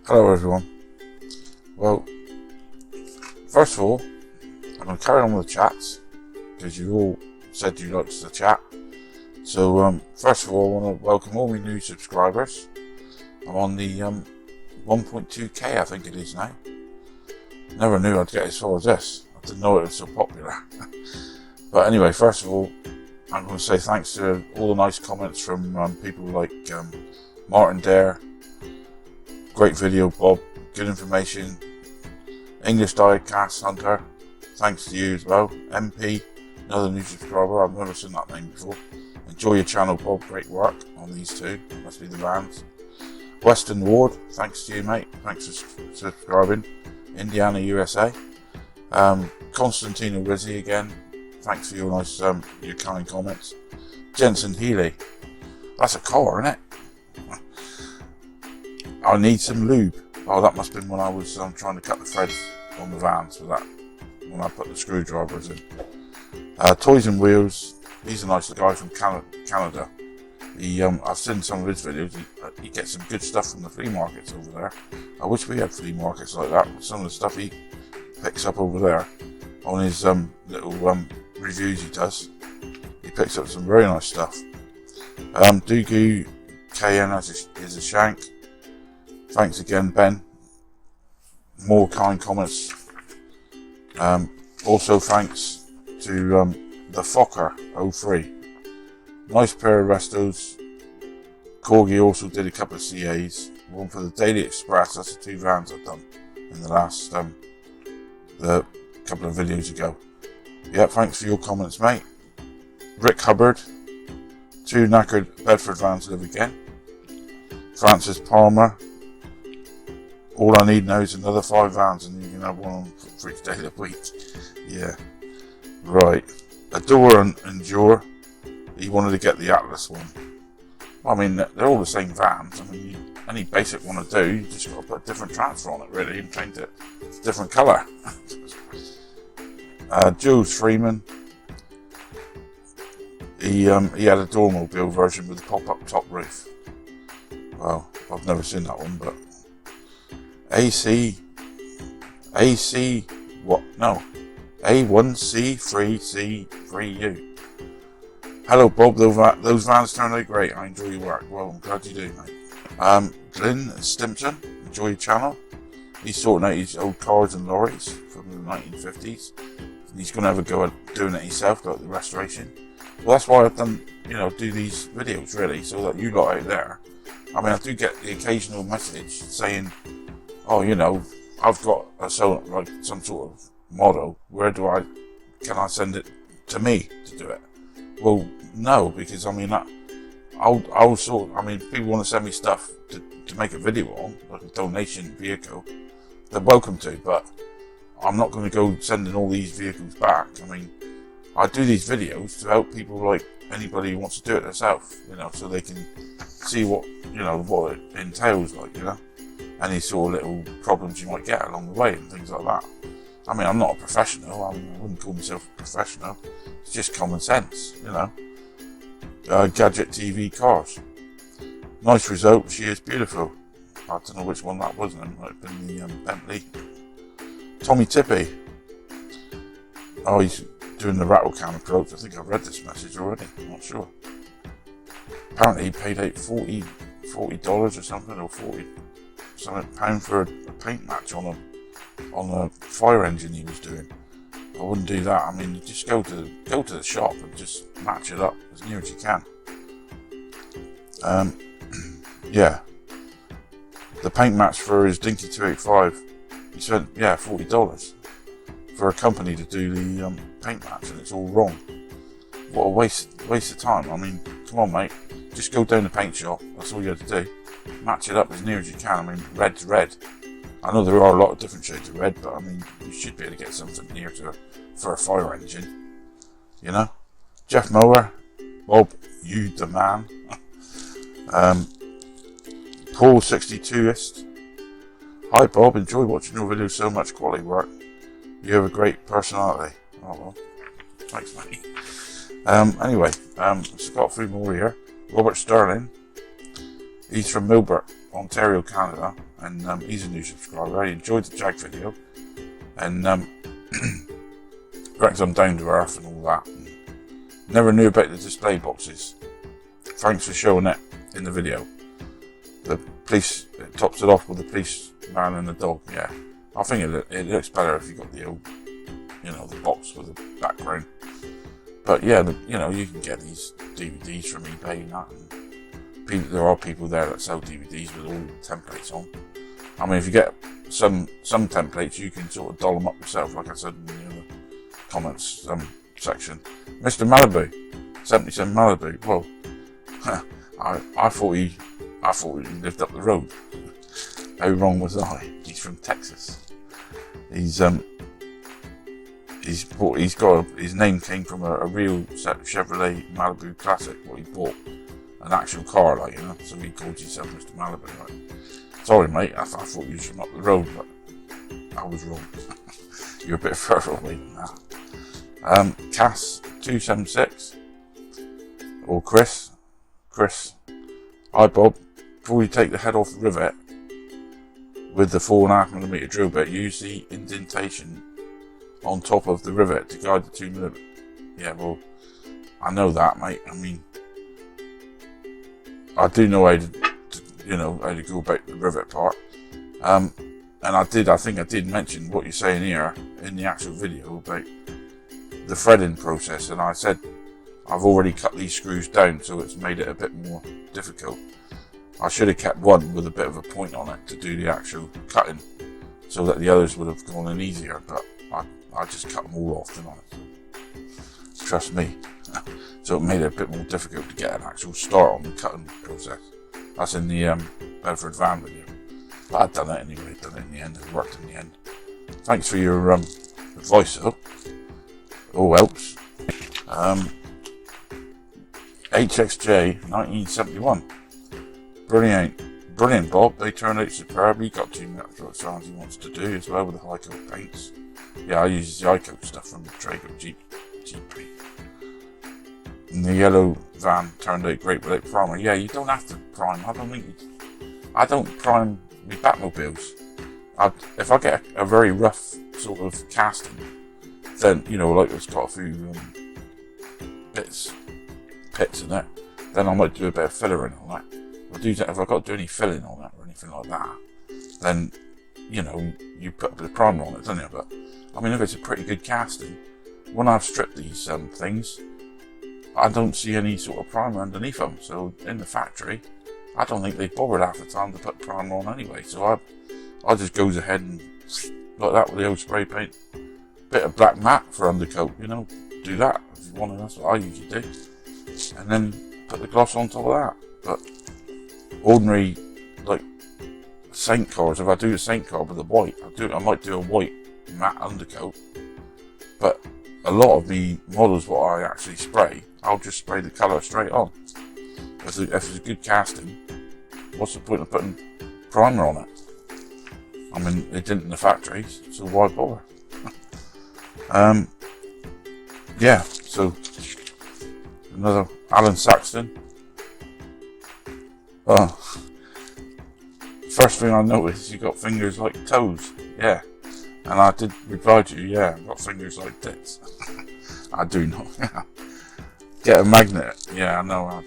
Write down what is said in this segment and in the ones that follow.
Hello everyone. Well, first of all, I'm going to carry on with the chats because you all said you liked the chat. So first of all, I want to welcome all my new subscribers. I'm on the 1.2k, I think it is now. Never knew I'd get as far as this. I didn't know it was so popular. But anyway, first of all, I'm going to say thanks to all the nice comments from people like Martin Dare. Great video, Bob. Good information. English Diecast Hunter. Thanks to you as well. MP, another new subscriber. I've never seen that name before. Enjoy your channel, Bob. Great work on these two. Must be the vans. Western Ward. Thanks to you, mate. Thanks for subscribing. Indiana, USA. Constantino Rizzi again. Thanks for your nice, your kind comments. Jensen Healy. That's a car, isn't it? I need some lube. Oh, that must have been when I was trying to cut the threads on the vans for that, when I put the screwdrivers in. Toys and Wheels. He's a nice guy from Canada. I've seen some of his videos. He gets some good stuff from the flea markets over there. I wish we had flea markets like that. Some of the stuff he picks up over there on his little reviews he does. He picks up some very nice stuff. Dugu KN is a shank. Thanks again, Ben. More kind comments. Also thanks to the Fokker 03. Nice pair of restos. Corgi also did a couple of CAs. One for the Daily Express. That's the two vans I've done in the last the couple of videos ago. Yeah, thanks for your comments, mate. Rick Hubbard. Two knackered Bedford vans live again. Francis Palmer. All I need now is another 5 vans and you can have one on for each day of the week. Yeah. Right. Adore and Endure. He wanted to get the Atlas one. I mean, they're all the same vans. I mean, any basic one to do, you just got to put a different transfer on it, really, and paint it a different colour. Jules Freeman. He had a Doormobile version with a pop-up top roof. Well, I've never seen that one, but AC, what? No, A1C3C3U. Hello, Bob. Those vans turned out great. I enjoy your work. Well, I'm glad you do, mate. Glyn Stimpson, enjoy your channel. He's sorting out his old cars and lorries from the 1950s. And he's going to have a go at doing it himself, like the restoration. Well, that's why I've done, do these videos, really, so that you lot out there. I mean, I do get the occasional message saying, oh, I've got some sort of model. Can I send it to me to do it? Well, no, because I mean, people want to send me stuff to make a video on, like a donation vehicle. They're welcome to, but I'm not going to go sending all these vehicles back. I mean, I do these videos to help people like anybody who wants to do it themselves, so they can see what it entails, any sort of little problems you might get along the way and things like that. I mean, I'm not a professional. I wouldn't call myself a professional. It's just common sense, Gadget TV cars. Nice result. She is beautiful. I don't know which one that was. It might have been the Bentley. Tommy Tippy. Oh, he's doing the rattle can approach. I think I've read this message already. I'm not sure. Apparently he paid out $40 or something, or £40 for a paint match on a fire engine he was doing. I wouldn't do that. I mean, you just go to the shop and just match it up as near as you can. Yeah. The paint match for his Dinky 285, he spent $40 for a company to do the paint match, and it's all wrong. What a waste of time. I mean, come on, mate. Just go down the paint shop. That's all you have to do. Match it up as near as you can. I mean, red's red. I know there are a lot of different shades of red, but I mean, you should be able to get something near to for a fire engine. Jeff Mower, Bob, you the man. Paul 62ist. Hi Bob, enjoy watching your videos. So much quality work. You have a great personality. Oh well, thanks, mate. Anyway, just got a few more here. Robert Sterling. He's from Millbrook, Ontario, Canada. and he's a new subscriber. I enjoyed the Jag video, and reckons I'm down to earth and all that. And never knew about the display boxes. Thanks for showing it in the video. The police, it tops it off with the policeman and the dog. Yeah, I think it looks better if you got the old, the box with the background. But yeah, you can get these DVDs from eBay and that. And there are people there that sell DVDs with all the templates on. I mean, if you get some templates, you can sort of doll them up yourself, like I said in the other comments section. Mr. Malibu, 77 Malibu. Well, I thought he lived up the road. How wrong was I? He's from Texas. His name came from a real Chevrolet Malibu Classic, what he bought, an actual car, so he called himself Mr. Malibu, right? Sorry mate, I thought you was from up the road, but I was wrong. You're a bit further away than that. Cass 276, or Chris, hi Bob, before you take the head off the rivet with the 4.5mm drill bit, use the indentation on top of the rivet to guide the 2mm. Yeah, well, I know that, mate. I mean, I do know how to go about the rivet part. And I think I did mention what you're saying here in the actual video about the threading process, and I said I've already cut these screws down, so it's made it a bit more difficult. I should have kept one with a bit of a point on it to do the actual cutting, so that the others would have gone in easier, but I just cut them all off, didn't I? So, trust me. So it made it a bit more difficult to get an actual start on the cutting process. That's in the Bedford van video. But I'd done it anyway, done it in the end, it worked in the end. Thanks for your advice though. All helps. HXJ 1971. Brilliant Bob, they turned out superb. He got 2 minutes for as far as he wants to do as well with the high coat paints. Yeah, I use the high coat stuff from the Traeger Jeep. And the yellow van turned out great without primer. Yeah, you don't have to prime. I don't prime my Batmobiles. If I get a very rough sort of casting, then like it's got a few pits in it, then I might do a bit of fillering on that. If I've got to do any filling on it or anything like that, then you put a bit of primer on it, don't you? But I mean, if it's a pretty good casting, when I've stripped these things, I don't see any sort of primer underneath them. So in the factory, I don't think they bothered half the time to put primer on anyway. So I just goes ahead and like that with the old spray paint, bit of black matte for undercoat. Do that if you want to. That's what I usually do, and then put the gloss on top of that. But ordinary like Saint cars, if I do a Saint car with the white, I might do a white matte undercoat. But a lot of the models what I actually spray, I'll just spray the colour straight on. If it's a good casting, what's the point of putting primer on it? I mean, they didn't in the factories, so why bother? Yeah, so another Alan Saxton. First thing I noticed, you got fingers like toes. Yeah, and I did reply to you. Yeah, I've got fingers like tits. I do not. Get a magnet. Yeah, I know.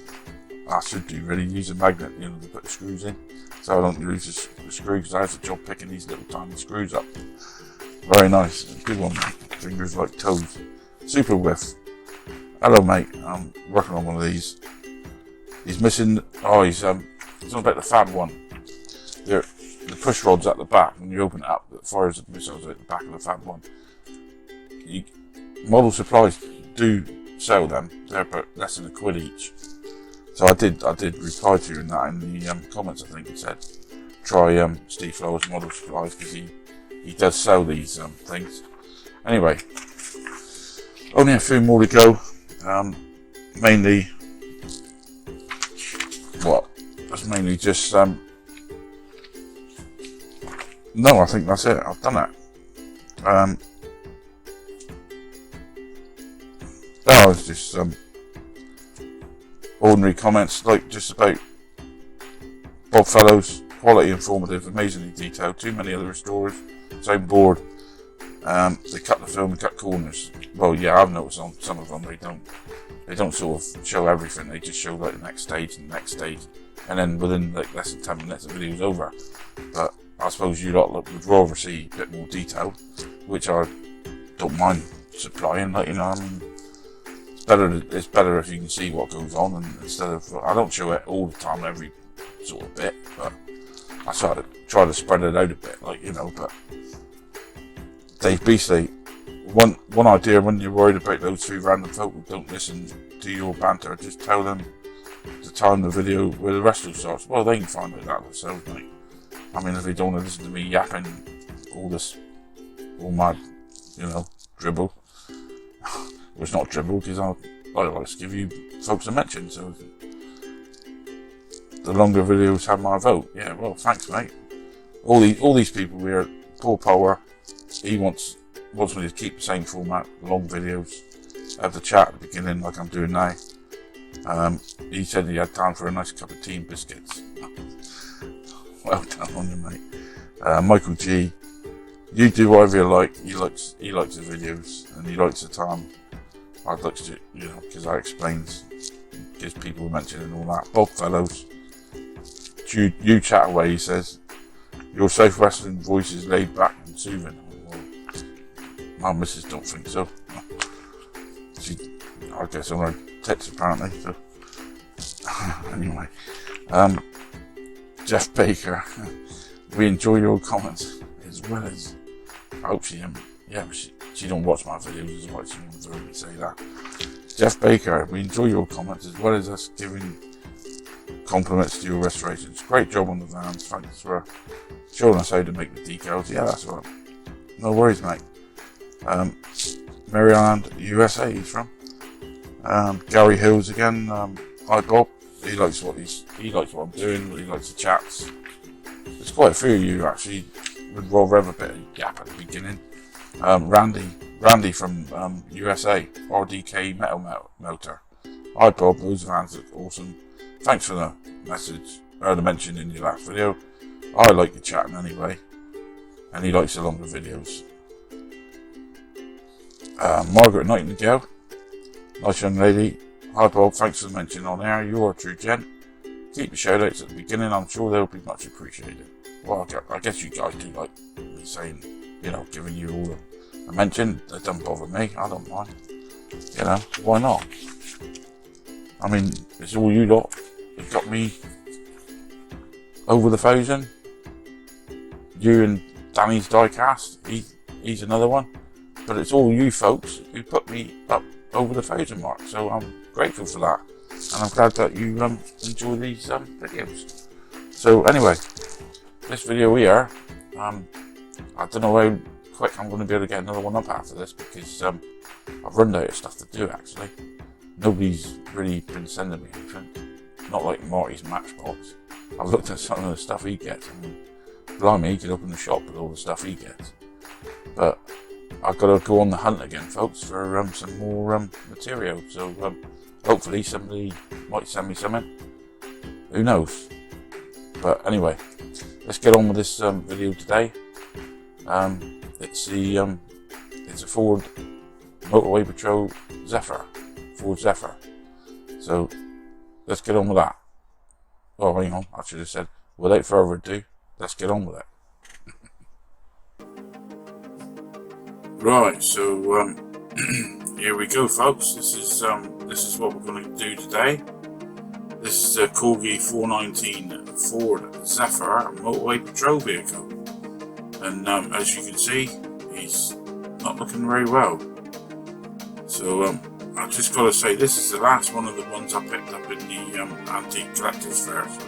I should do really. Use a magnet, to put the screws in, so I don't lose the screw. Because I have a job picking these little tiny screws up. Very nice, good one. Fingers like toes. Super whiff. Hello, mate. I'm working on one of these. He's missing. Oh, he's on about the Fab one. The push rod's at the back. When you open it up, it fires the missiles at the back of the Fab one. Model supplies do sell them. They're about less than £1 each. So I did reply to you in the comments. I think he said try Steve Flowers Model Supplies because he does sell these things. Anyway, only a few more to go. Mainly, that's mainly just no, I think that's it. I've done it. It's just ordinary comments, like just about Bob Fellows, quality, informative, amazingly detailed. Too many other restorers, same board. They cut the film and cut corners. Well, yeah, I've noticed on some of them they don't sort of show everything. They just show like the next stage and the next stage, and then within like less than 10 minutes the video's over. But I suppose you lot would rather see a bit more detail, which I don't mind supplying. Like, you know, I mean, it's better if you can see what goes on, and instead of, I don't show it all the time, every sort of bit, but I try to spread it out a bit, like, you know. But they basically, one idea when you're worried about those three random folk who don't listen to your banter, just tell them the time the video where the wrestle starts. Well, they can find out that themselves, mate. I mean, if they don't want to listen to me yapping all my, you know, dribble. Well, it's not dribble, because I like to give you folks a mention, so the longer videos have my vote. Yeah, well, thanks, mate. All these people here, Paul Power, he wants me to keep the same format, long videos, have the chat at the beginning like I'm doing now. He said he had time for a nice cup of tea and biscuits. Well done on you, mate. Michael G, you do whatever you like. He likes the videos and he likes the time. I'd like to, you know, because I explains, gives people a mention and all that. Bob Fellows, you chat away, he says. Your South Wrestling voice is laid back and soothing. Well, my missus don't think so. I guess on her tits apparently. So anyway, Jeff Baker, we enjoy your comments as well as. I hope she yeah, she don't watch my videos, is why she wants to hear me say that. Jeff Baker, we enjoy your comments as well as us giving compliments to your restorations. Great job on the vans. Thanks for showing us how to make the decals. Yeah, that's all right. No worries, mate. Maryland, USA, he's from. Gary Hills again. Hi Bob. He likes what I'm doing. He likes the chats. There's quite a few of you actually would rather have a bit of gap at the beginning. Randy from USA, RDK Metal Motor. Hi Bob, those vans look awesome. Thanks for the message, the mention in your last video. I like the chatting anyway, and he likes the longer videos. Margaret Nightingale, nice young lady. Hi Bob, thanks for the mention on air. You're a true gent. Keep the shout outs at the beginning, I'm sure they'll be much appreciated. Well, I guess you guys do like me saying, you know, giving you all a mention. That doesn't bother me, I don't mind. You know, why not? I mean, it's all you lot that got me over the 1,000. You and Danny's diecast, he's another one. But it's all you folks who put me up over the 1,000 mark. So I'm grateful for that. And I'm glad that you enjoy these videos. So anyway, this video here, I don't know how quick I'm going to be able to get another one up after this, because I've run out of stuff to do actually. Nobody's really been sending me anything. Not like Marty's Matchbox. I've looked at some of the stuff he gets. I mean, blimey, he could open the shop with all the stuff he gets. But I've got to go on the hunt again, folks, for some more material. So hopefully somebody might send me something. Who knows? But anyway, let's get on with this video today. It's a Ford Motorway Patrol Zephyr. Ford Zephyr. So let's get on with that. Oh, hang on, I should have said, without further ado, let's get on with it. Right, so here we go, folks. This is what we're going to do today. This is a Corgi 419 Ford Zephyr Motorway Patrol vehicle, and as you can see, he's not looking very well. So I just got to say, this is the last one of the ones I picked up in the antique collector's fair. So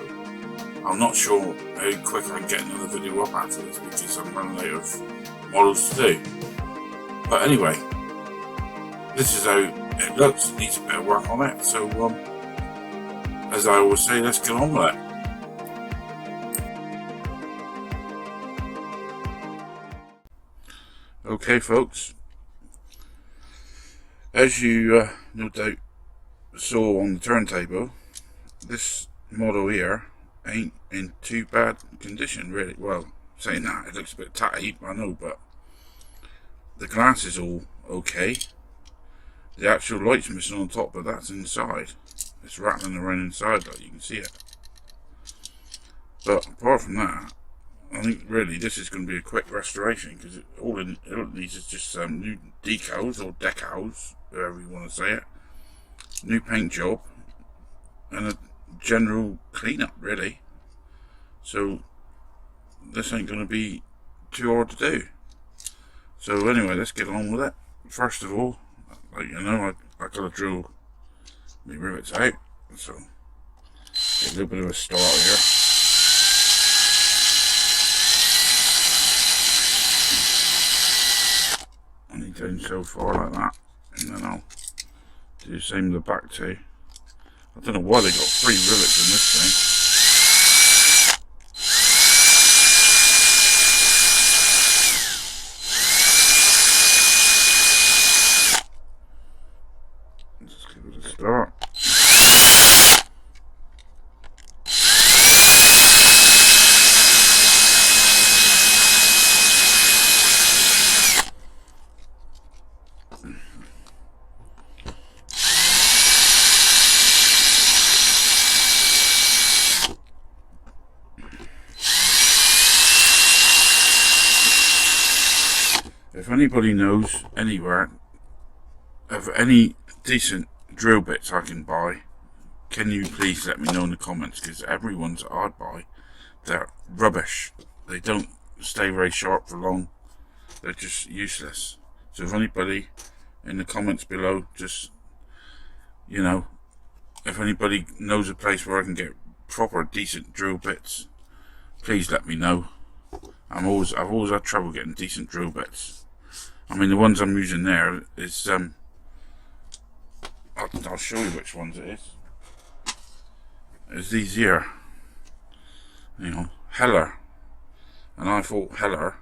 I'm not sure how quick I can get another video up after this, because I'm running out of models to do. But anyway, this is how it looks. It needs a bit of work on it. So as I always say, let's get on with it. Okay, folks. As you no doubt saw on the turntable, this model here ain't in too bad condition really. Well, saying that, it looks a bit tatty, I know, but the glass is all okay. The actual light's missing on top, but that's inside. It's rattling around inside, like you can see it. But apart from that, I think really this is going to be a quick restoration, because all it needs is just some new decals or decals, however you want to say it, new paint job, and a general clean-up really. So this ain't going to be too hard to do. So anyway, let's get on with it. First of all, like you know, I got to drill my rivets out, so get a little bit of a start here. Only down so far like that, and then I'll do the same with the back too. I don't know why they got 3 rivets in this thing. Let's give it a start. If anybody knows anywhere of any decent drill bits I can buy, can you please let me know in the comments, because everyone's that I'd buy, they're rubbish. They don't stay very sharp for long. They're just useless. So if anybody in the comments below, just, you know, if anybody knows a place where I can get proper decent drill bits, please let me know. I've always had trouble getting decent drill bits. I mean, the ones I'm using there is I'll show you which ones it is. It's these here, you know, Heller, and I thought Heller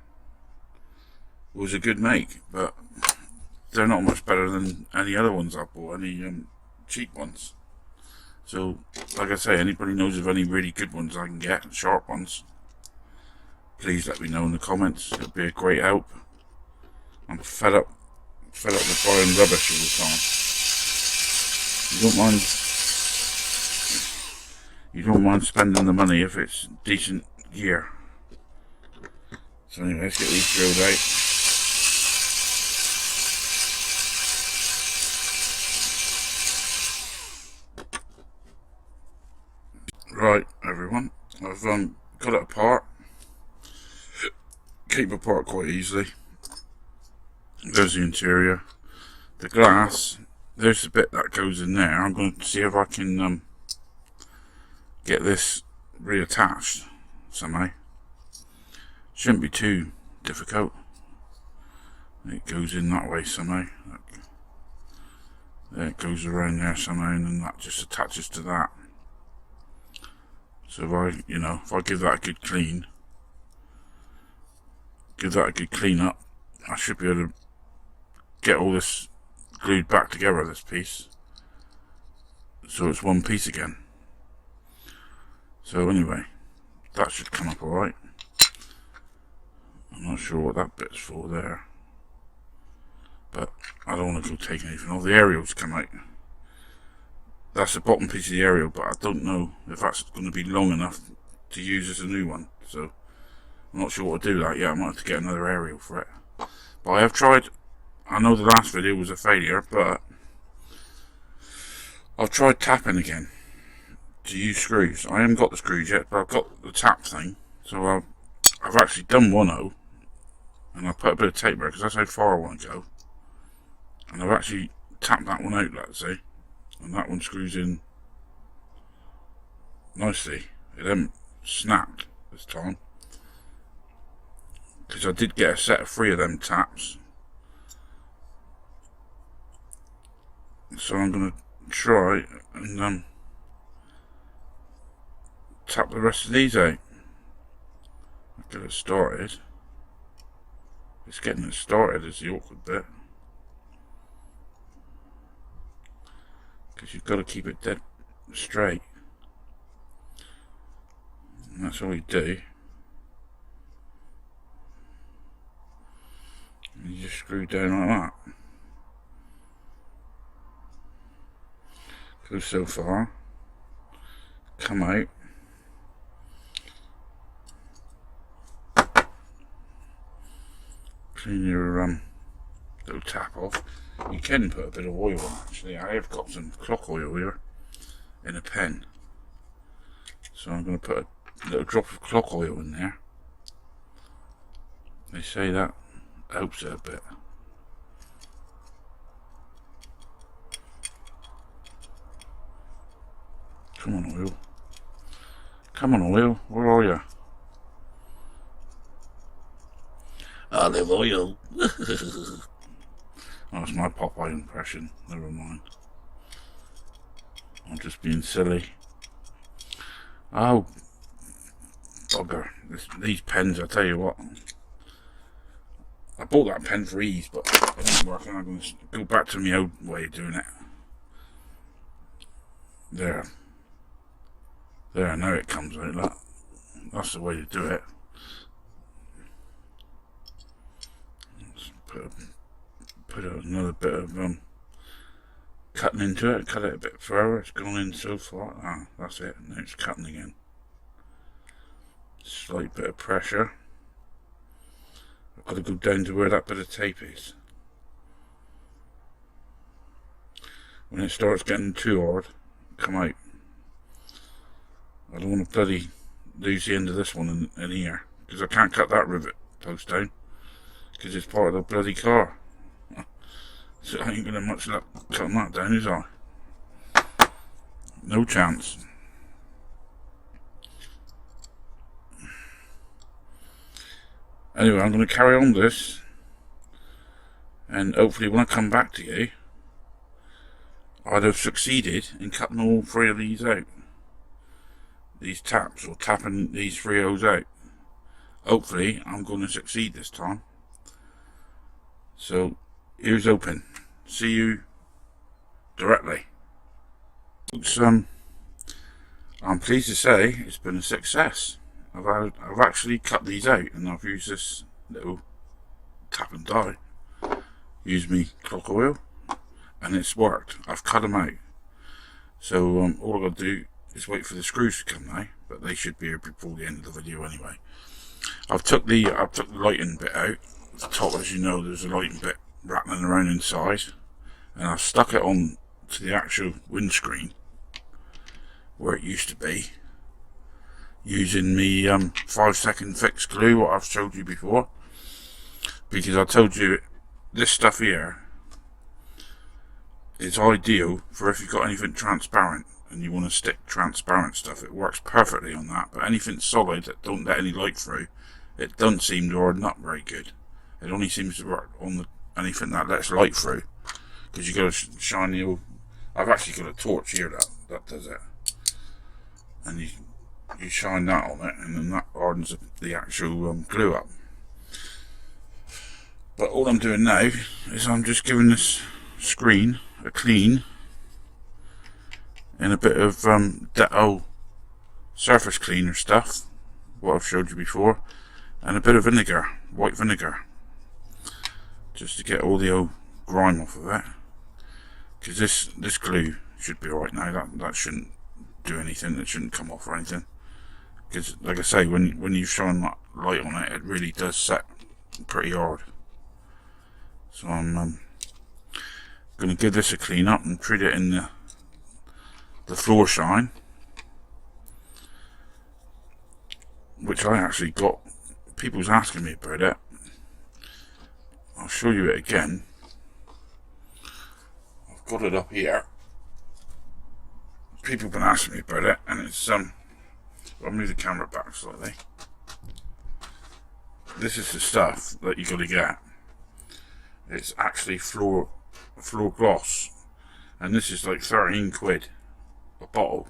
was a good make, but they're not much better than any other ones I bought, any cheap ones. So, like I say, anybody knows of any really good ones I can get, sharp ones, please let me know in the comments. It'd be a great help. I'm fed up with buying rubbish all the time. You don't mind spending the money if it's decent gear. So anyway, let's get these drilled out. Right, everyone, I've got it apart. Keep it apart quite easily. There's the interior. The glass, there's the bit that goes in there. I'm going to see if I can get this reattached somehow. Shouldn't be too difficult. It goes in that way somehow. There, it goes around there somehow, and then that just attaches to that. So if I give that a good clean, up, I should be able to get all this glued back together, this piece, so it's one piece again. So anyway, that should come up alright. I'm not sure what that bit's for there, but I don't want to go take anything off. The aerial's come out. That's the bottom piece of the aerial, but I don't know if that's going to be long enough to use as a new one, so I'm not sure what to do with that yet. I might have to get another aerial for it. But I have tried. I know the last video was a failure, but I've tried tapping again to use screws. I haven't got the screws yet, but I've got the tap thing. So I've actually done 1/0, and I put a bit of tape there because that's how far I want to go. And I've actually tapped that one out, let's say, and that one screws in nicely. It hasn't snapped this time, because I did get a set of 3 of them taps. So I'm going to try and tap the rest of these out. I'll get it started. It's getting it started is the awkward bit, because you've got to keep it dead straight. And that's all you do. And you just screw down like that. Go so far. Come out. Clean your little tap off. You can put a bit of oil on, actually. I have got some clock oil here in a pen. So I'm going to put a little drop of clock oil in there. They say that helps it a bit. Come on, oil. Come on, oil. Where are you? Olive oil. Oh, that's my Popeye impression. Never mind. I'm just being silly. Oh, bugger. These pens, I tell you what. I bought that pen for ease, but it didn't work, and I'm going to go back to my old way of doing it. There. There, now it comes like that. That's the way to do it. Let's put another bit of cutting into it. Cut it a bit further. It's gone in so far. Ah, that's it. Now it's cutting again. Slight bit of pressure. I've got to go down to where that bit of tape is. When it starts getting too hard, come out. I don't want to bloody lose the end of this one in here, because I can't cut that rivet post down, because it's part of the bloody car. So I ain't going to have much luck cutting that down, is I? No chance. Anyway, I'm going to carry on this, and hopefully when I come back to you, I'd have succeeded in cutting all three of these out. These taps, or tapping these three O's out. Hopefully I'm going to succeed this time. So ears open. See you directly. I'm pleased to say it's been a success. I've actually cut these out, and I've used this little tap and die. Used me clock oil, and it's worked. I've cut them out. So all I've got to do is wait for the screws to come now, but they should be here before the end of the video anyway. I've took the lighting bit out. At the top, as you know, there's a lighting bit rattling around inside, and I've stuck it on to the actual windscreen where it used to be, using the 5-second fix glue, what I've showed you before, because I told you this stuff here is ideal for if you've got anything transparent and you want to stick transparent stuff. It works perfectly on that, but anything solid that don't let any light through, it doesn't seem to harden up very good. It only seems to work on anything that lets light through, because you got to shine the old, I've actually got a torch here that does it, and you shine that on it, and then that hardens the actual glue up. But all I'm doing now is I'm just giving this screen a clean in a bit of Dettol surface cleaner stuff, what I've showed you before, and a bit of vinegar, white vinegar, just to get all the old grime off of it. Because this glue should be alright now. That shouldn't do anything. It shouldn't come off or anything. Because, like I say, when you shine that light on it, it really does set pretty hard. So I'm going to give this a clean up and treat it in the floor shine, which I actually got. People's asking me about it. I'll show you it again. I've got it up here. People have been asking me about it, and it's I'll move the camera back slightly. This is the stuff that you got to get. It's actually floor gloss, and this is like 13 quid a bottle.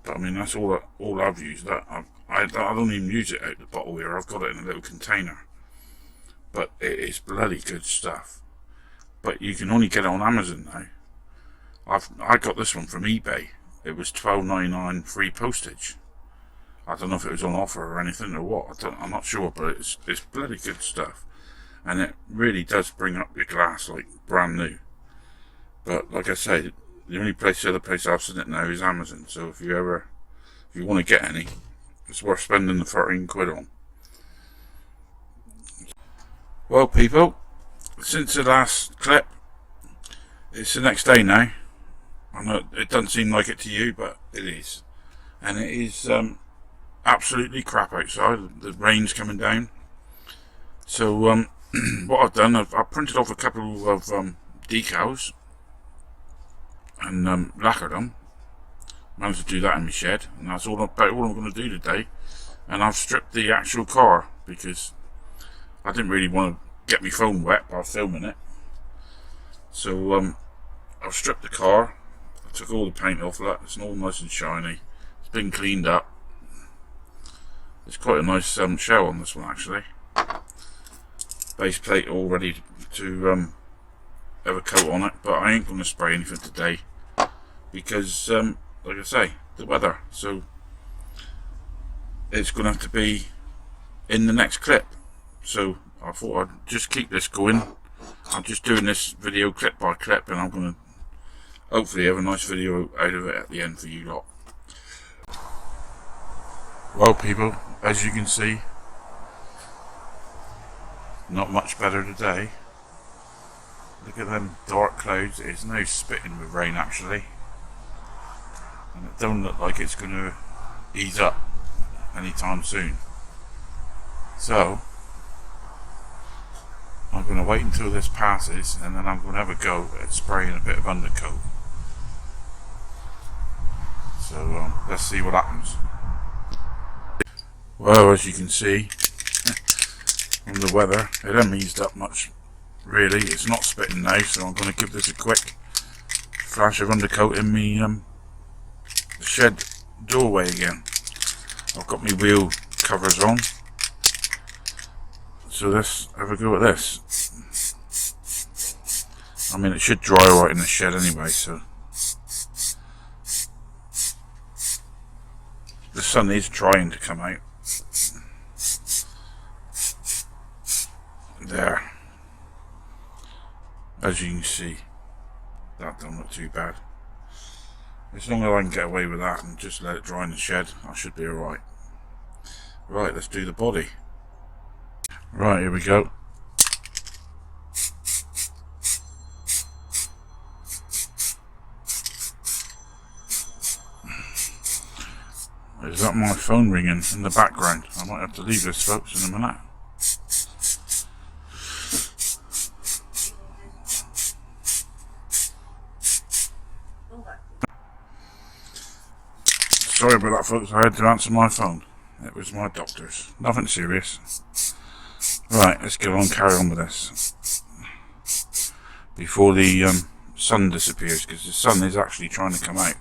But I mean, that's all I've used. I don't even use it out the bottle here. I've got it in a little container. But it is bloody good stuff. But you can only get it on Amazon now. I got this one from eBay. It was $12.99 free postage. I don't know if it was on offer or anything or what. I'm not sure, but it's bloody good stuff, and it really does bring up your glass like brand new. But like I say, the other place I've seen it now is Amazon. So if you want to get any, it's worth spending the 13 quid on. Well, people, since the last clip, it's the next day now. I know it doesn't seem like it to you, but it is. And it is absolutely crap outside. The rain's coming down. So what I've done, I've printed off a couple of decals and lacquered them. Managed to do that in my shed, and that's all I'm going to do today. And I've stripped the actual car because I didn't really want to get my phone wet by filming it. So I've stripped the car. I took all the paint off. Look, it's all nice and shiny. It's been cleaned up. It's quite a nice shell on this one actually. Base plate all ready to have a coat on it, but I ain't going to spray anything today because, like I say, the weather. So it's going to have to be in the next clip. So I thought I'd just keep this going. I'm just doing this video clip by clip, and I'm going to hopefully have a nice video out of it at the end for you lot. Well, people, as you can see, not much better today. Look at them dark clouds. It's now spitting with rain actually, and it don't look like it's going to ease up anytime soon. So I'm going to wait until this passes, and then I'm going to have a go at spraying a bit of undercoat. So let's see what happens. Well, as you can see from the weather, it hasn't eased up much really. It's not spitting now, so I'm going to give this a quick flash of undercoat in the shed doorway again. I've got my wheel covers on, so let's have a go at this. I mean, it should dry right in the shed anyway, so the sun is trying to come out. There, as you can see, that don't look too bad. As long as I can get away with that and just let it dry in the shed, I should be alright. Right, let's do the body. Right, here we go. Is that my phone ringing in the background? I might have to leave this, folks, in a minute. Sorry about that, folks. I had to answer my phone. It was my doctor's. Nothing serious. Right, let's get on and carry on with this before the sun disappears, because the sun is actually trying to come out.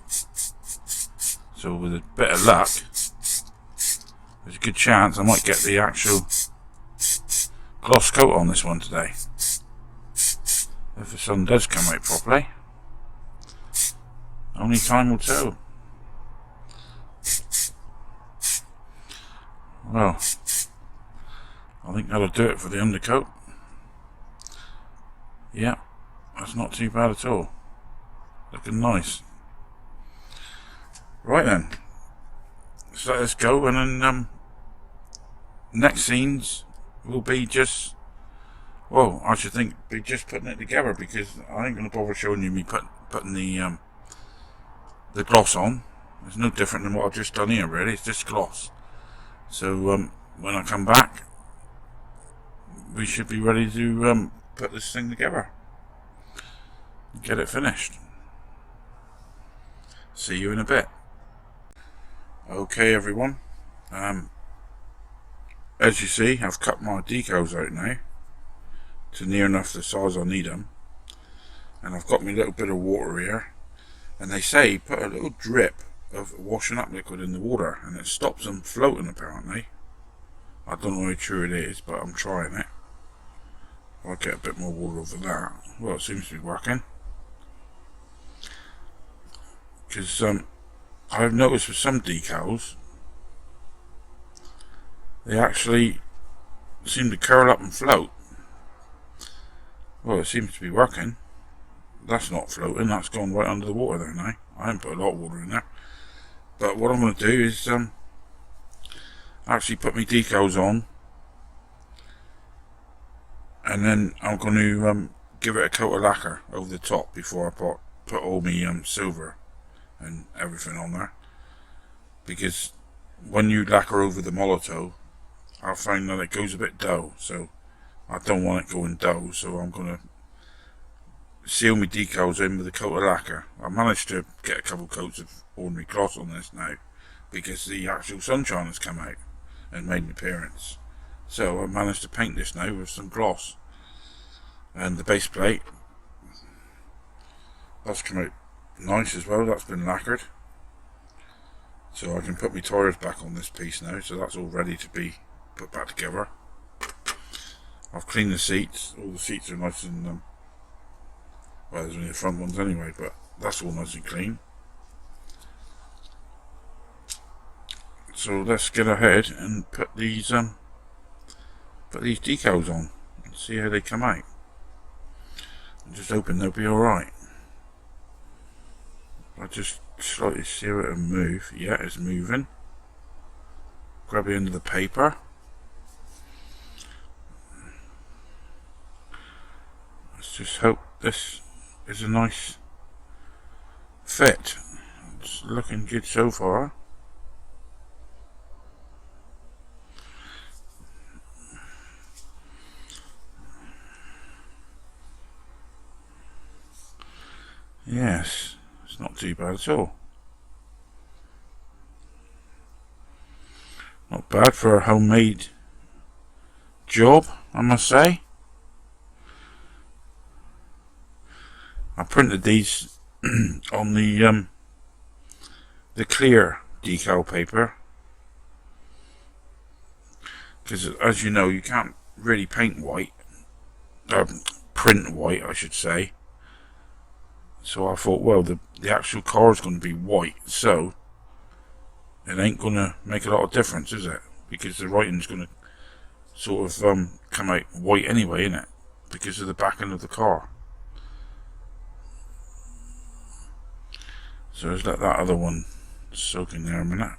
So with a bit of luck, there's a good chance I might get the actual gloss coat on this one today, if the sun does come out properly. Only time will tell. Well, I think that'll do it for the undercoat. Yeah, that's not too bad at all. Looking nice. Right then, so let's go, and then next scenes will be just, well, I should think be just putting it together, because I ain't going to bother showing you me putting the gloss on. It's no different than what I've just done here really, it's just gloss. So when I come back, we should be ready to put this thing together and get it finished. See you in a bit. Okay everyone, as you see, I've cut my decals out now to near enough the size I need them, and I've got my little bit of water here, and they say put a little drip of washing up liquid in the water and it stops them floating apparently. I don't know how true it is, but I'm trying it. I'll get a bit more water over that. Well, it seems to be working, because I've noticed with some decals they actually seem to curl up and float. Well, it seems to be working. That's not floating, that's gone right under the water there now. I haven't put a lot of water in there. But what I'm going to do is actually put my decals on, and then I'm going to give it a coat of lacquer over the top before I put all my silver and everything on there. Because when you lacquer over the Molotov, I find that it goes a bit dull, so I don't want it going dull, so I'm going to seal my decals in with a coat of lacquer. I managed to get a couple coats of ordinary gloss on this now, because the actual sunshine has come out and made an appearance. So I managed to paint this now with some gloss. And the base plate, that's come out nice as well, that's been lacquered. So I can put my tyres back on this piece now, so that's all ready to be put back together. I've cleaned the seats, all the seats are nice and, well, there's only the front ones anyway, but that's all nice and clean. So let's get ahead and put these decals on and see how they come out. I'm just hoping they'll be alright. I just slightly see it and move. Yeah, it's moving. Grab the end of the paper. Let's just hope this is a nice fit. It's looking good so far. Yes, it's not too bad at all. Not bad for a homemade job, I must say. I printed these on the clear decal paper, because as you know, you can't really paint white, print white I should say. So I thought, well, the actual car is going to be white, so it ain't going to make a lot of difference, is it? Because the writing's going to sort of come out white anyway, innit? Because of the back end of the car. So let's let that other one soak in there a minute.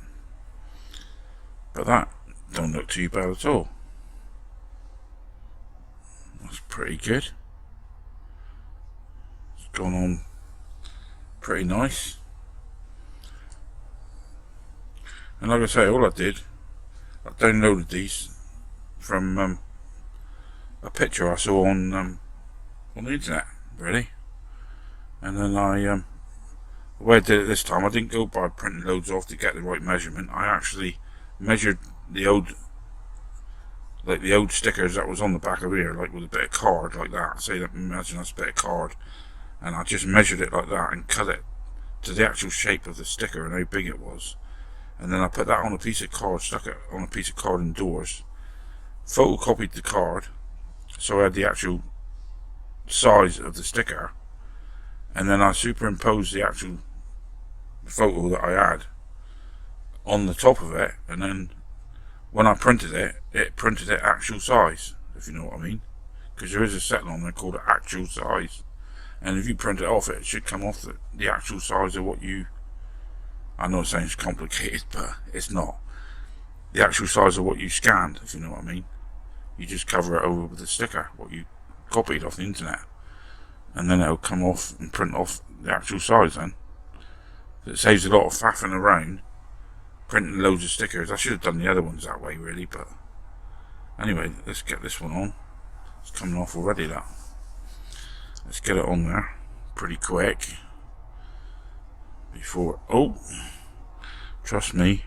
But that don't look too bad at all. That's pretty good. It's gone on pretty nice. And like I say, all I did, I downloaded these from a picture I saw on the internet, really. And then the way I did it this time, I didn't go by printing loads off to get the right measurement. I actually measured the old stickers that was on the back of here, like with a bit of card like that. Say that, imagine that's a bit of card, and I just measured it like that and cut it to the actual shape of the sticker and how big it was. And then I put that on a piece of card, stuck it on a piece of card indoors, photocopied the card so I had the actual size of the sticker, and then I superimposed the actual photo that I had on the top of it, and then when I printed it, it printed it actual size, if you know what I mean, because there is a setting on there called actual size, and if you print it off, it should come off the actual size of what you, I know it sounds complicated, but it's not. The actual size of what you scanned, if you know what I mean. You just cover it over with the sticker, what you copied off the internet, and then it'll come off and print off the actual size then. It saves a lot of faffing around, printing loads of stickers. I should have done the other ones that way really, but anyway, let's get this one on. It's coming off already, that. Let's get it on there pretty quick before, oh, trust me,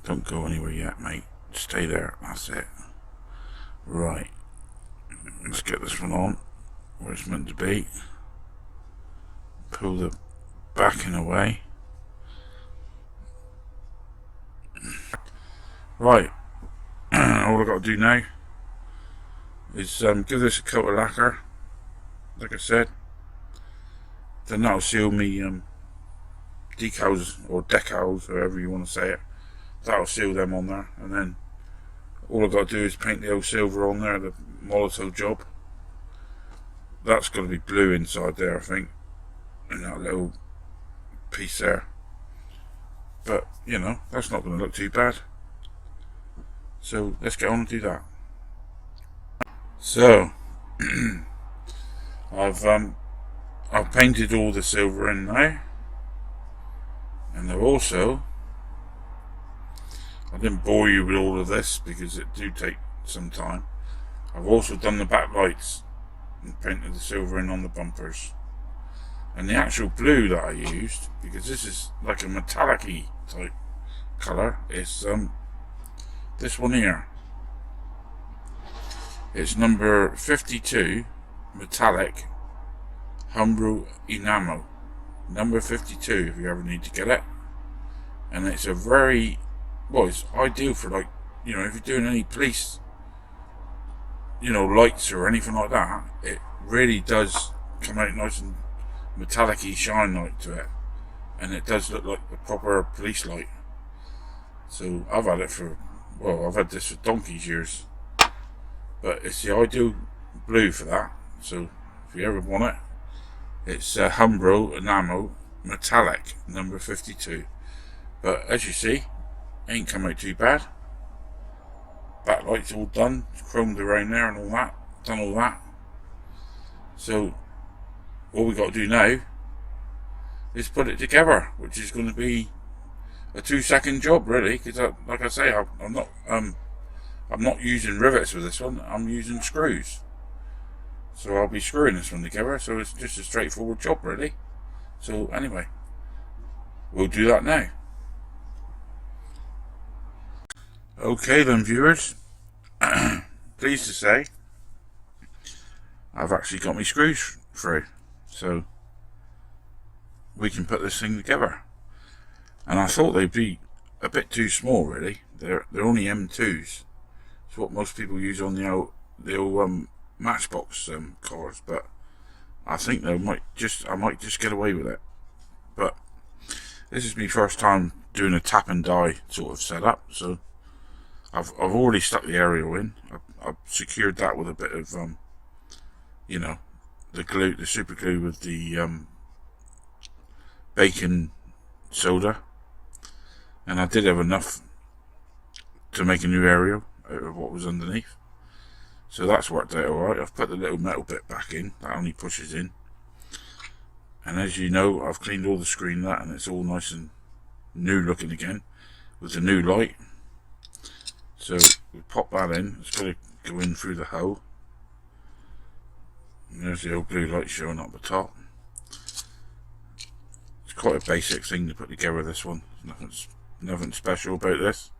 don't go anywhere yet, mate. Stay there, that's it. Right, let's get this one on where it's meant to be. Pull the backing away. Right, all I've got to do now is give this a coat of lacquer, like I said. Then that'll seal me decals or decals, however you want to say it. That'll seal them on there, and then all I've got to do is paint the old silver on there, the Molotov job. That's got to be blue inside there, I think, in that little piece there. But, you know, that's not going to look too bad. So, let's get on and do that. So, I've painted all the silver in now. And I've also, I didn't bore you with all of this because it do take some time. I've also done the back lights and painted the silver in on the bumpers. And the actual blue that I used, because this is like a metallic-y type colour, is this one here. It's number 52 metallic Umbro enamel, number 52 if you ever need to get it. And it's a very, well, it's ideal for, like, you know, if you're doing any police, you know, lights or anything like that. It really does come out nice and metallic-y shine light to it, and it does look like a proper police light. So I've had it for, well, I've had this for donkey's years, but it's the ideal blue for that. So if you ever want it, it's Umbro enamel metallic number 52. But as you see, ain't come out too bad. Backlight's all done, chromed around there and all that, done all that. So all we got to do now is put it together, which is going to be a 2-second job, really, because like I say, I'm not using rivets with this one. I'm using screws. So I'll be screwing this one together. So it's just a straightforward job, really. So anyway, we'll do that now. Okay then, viewers. Pleased to say, I've actually got my screws through. So we can put this thing together. And I thought they'd be a bit too small, really. They're only M2s. It's what most people use on the old Matchbox cars, but I think I might just get away with it. But this is my first time doing a tap and die sort of setup, so I've already stuck the aerial in. I've secured that with a bit of you know, the glue, the super glue with the baking soda, and I did have enough to make a new aerial out of what was underneath. So that's worked out alright. I've put the little metal bit back in, that only pushes in. And as you know, I've cleaned all the screen that, and it's all nice and new looking again with the new light. So we pop that in. It's got to go in through the hole. And there's the old blue light showing up the top. It's quite a basic thing to put together, this one. Nothing special about this.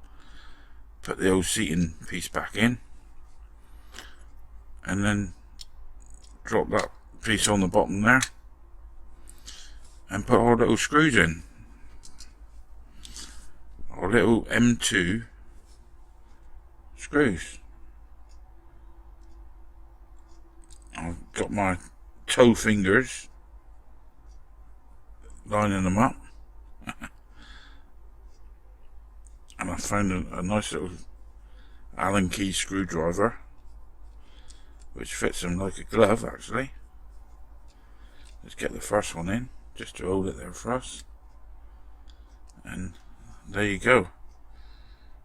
Put the old seating piece back in, and then drop that piece on the bottom there and put our little screws in, our little M2 screws. I've got my toe fingers lining them up and I found a nice little Allen key screwdriver which fits them like a glove, actually. Let's get the first one in, just to hold it there for us. And there you go.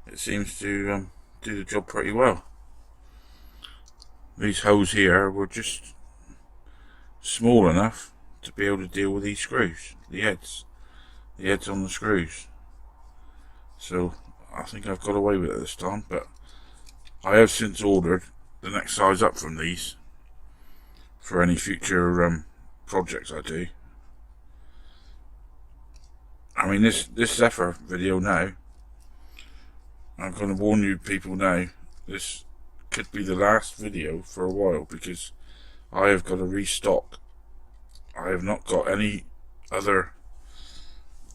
It seems to do the job pretty well. These holes here were just small enough to be able to deal with these screws, the heads on the screws. So I think I've got away with it this time, but I have since ordered the next size up from these for any future projects I do. I mean, this Zephyr video now, I'm going to warn you people now, this could be the last video for a while because I have got to restock. I have not got any other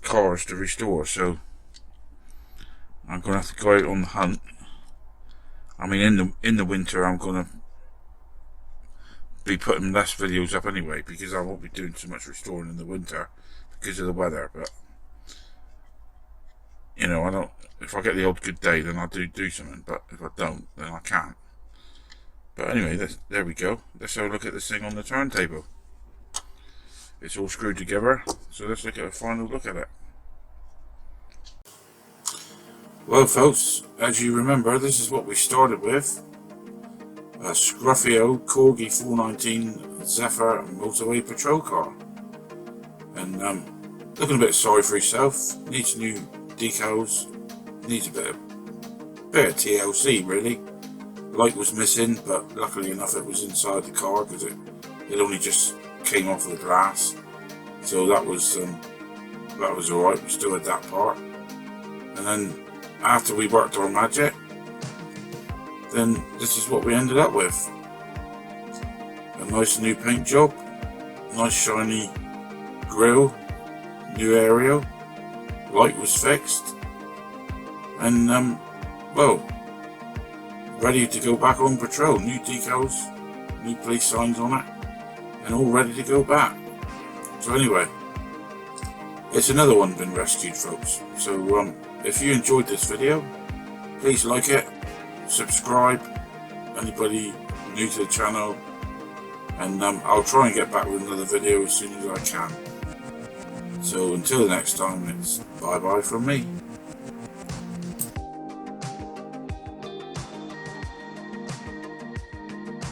cars to restore, so I'm going to have to go out on the hunt. I mean, in the winter I'm going to be putting less videos up anyway because I won't be doing so much restoring in the winter because of the weather. But you know, I don't. If I get the odd good day, then I do something. But if I don't, then I can't. But anyway, there we go. Let's have a look at this thing on the turntable. It's all screwed together, so let's look at a final look at it. Well folks, as you remember, this is what we started with. A scruffy old Corgi 419 Zephyr motorway patrol car. And looking a bit sorry for himself, needs new decals, needs a bit of TLC really. Light was missing, but luckily enough it was inside the car because it only just came off the glass, so that was alright. We still had that part. And then after we worked our magic, then this is what we ended up with. A nice new paint job, nice shiny grille, new aerial, light was fixed, and well, ready to go back on patrol. New decals, new police signs on it, and all ready to go back. So anyway, it's another one been rescued, folks. So if you enjoyed this video, please like it, subscribe, anybody new to the channel, and I'll try and get back with another video as soon as I can. So until the next time, it's bye bye from me.